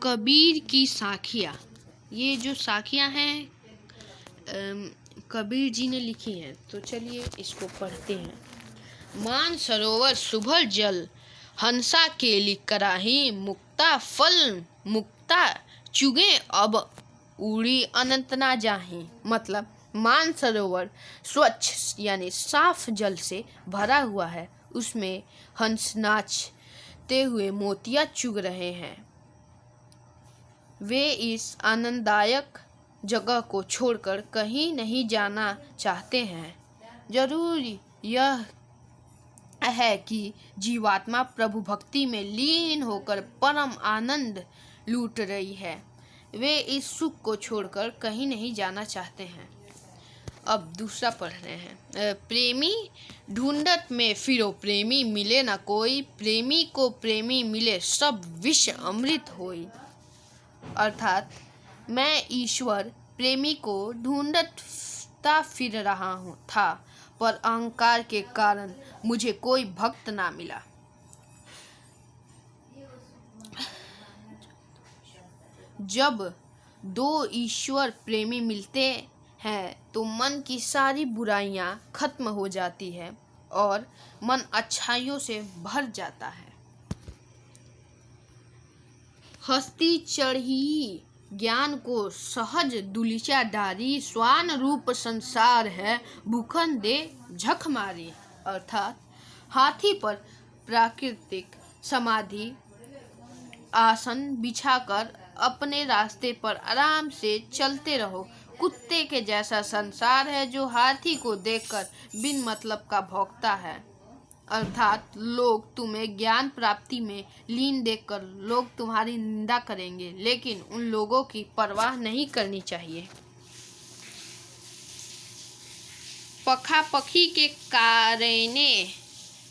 कबीर की साखियाँ। ये जो साखियाँ हैं कबीर जी ने लिखी हैं, तो चलिए इसको पढ़ते हैं। मान सरोवर सुभर जल, हंसा केली कराही, मुक्ता फल मुक्ता चुगे अब उड़ी अनंत ना जाही। मतलब मान सरोवर स्वच्छ यानी साफ जल से भरा हुआ है, उसमें हंस नाचते हुए मोतियां चुग रहे हैं। वे इस आनंददायक जगह को छोड़कर कहीं नहीं जाना चाहते हैं। जरूरी यह है कि जीवात्मा प्रभु भक्ति में लीन होकर परम आनंद लूट रही है। वे इस सुख को छोड़कर कहीं नहीं जाना चाहते हैं। अब दूसरा पढ़ रहे हैं। प्रेमी ढूंढत में फिरो प्रेमी मिले न कोई, प्रेमी को प्रेमी मिले सब विष अमृत होई। अर्थात मैं ईश्वर प्रेमी को ढूंढता फिर रहा था, पर अहंकार के कारण मुझे कोई भक्त ना मिला। जब दो ईश्वर प्रेमी मिलते हैं तो मन की सारी बुराइयां खत्म हो जाती है और मन अच्छाइयों से भर जाता है। हस्ती चढ़ी ज्ञान को सहज दुलिचा डारी, स्वान रूप संसार है भूखन दे झक मारी। अर्थात हाथी पर प्राकृतिक समाधि आसन बिछाकर अपने रास्ते पर आराम से चलते रहो। कुत्ते के जैसा संसार है जो हाथी को देखकर बिन मतलब का भौंकता है। अर्थात लोग तुम्हें ज्ञान प्राप्ति में लीन देखकर लोग तुम्हारी निंदा करेंगे, लेकिन उन लोगों की परवाह नहीं करनी चाहिए। पखापखी के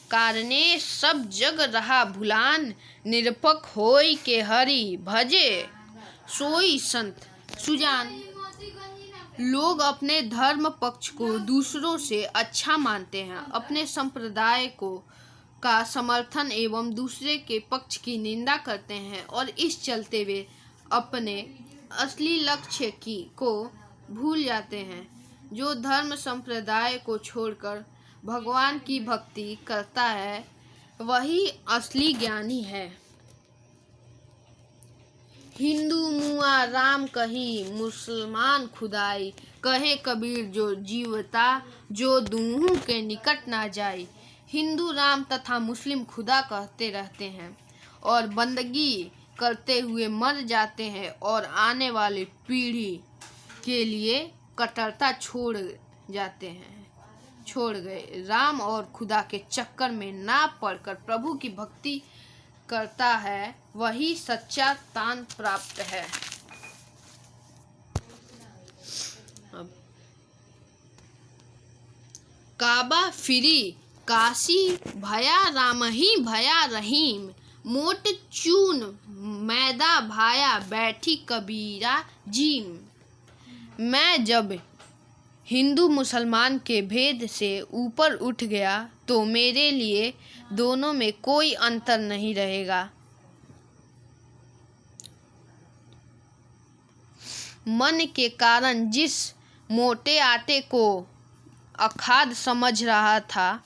कारणे सब जग रहा भुलान, निरपक होय के हरि भजे सोई संत सुजान। लोग अपने धर्म पक्ष को दूसरों से अच्छा मानते हैं, अपने संप्रदाय का समर्थन एवं दूसरे के पक्ष की निंदा करते हैं और इस चलते वे अपने असली लक्ष्य को भूल जाते हैं। जो धर्म संप्रदाय को छोड़कर भगवान की भक्ति करता है वही असली ज्ञानी है। हिंदू मुआ राम कही, मुसलमान खुदाई, कहे कबीर जो जीवता जो दूहों के निकट ना जाए। हिंदू राम तथा मुस्लिम खुदा कहते रहते हैं और बंदगी करते हुए मर जाते हैं और आने वाली पीढ़ी के लिए कट्टरता छोड़ गए। राम और खुदा के चक्कर में ना पड़कर प्रभु की भक्ति करता है वही सच्चा तान प्राप्त है। काबा फिरी काशी भया राम ही भया रहीम, मोट चून मैदा भाया बैठी कबीरा जीम। मैं जब हिंदू मुसलमान के भेद से ऊपर उठ गया तो मेरे लिए दोनों में कोई अंतर नहीं रहेगा। मन के कारण जिस मोटे आटे को अखाद्य समझ रहा था,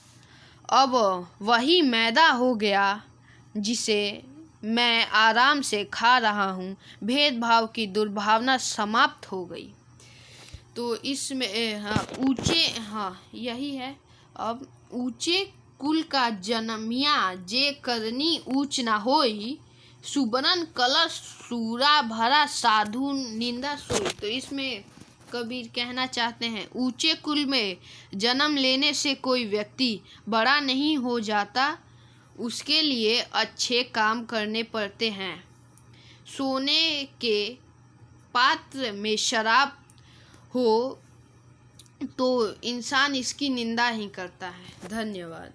अब वही मैदा हो गया जिसे मैं आराम से खा रहा हूँ। भेदभाव की दुर्भावना समाप्त हो गई। तो इसमें यही है। अब ऊंचे कुल का जन्मिया जे करनी ऊंच ना होई, सुबरन कलश सूरा भरा साधु निंदा सोई। तो इसमें कबीर कहना चाहते हैं ऊंचे कुल में जन्म लेने से कोई व्यक्ति बड़ा नहीं हो जाता, उसके लिए अच्छे काम करने पड़ते हैं। सोने के पात्र में शराब हो तो इंसान इसकी निंदा ही करता है। धन्यवाद।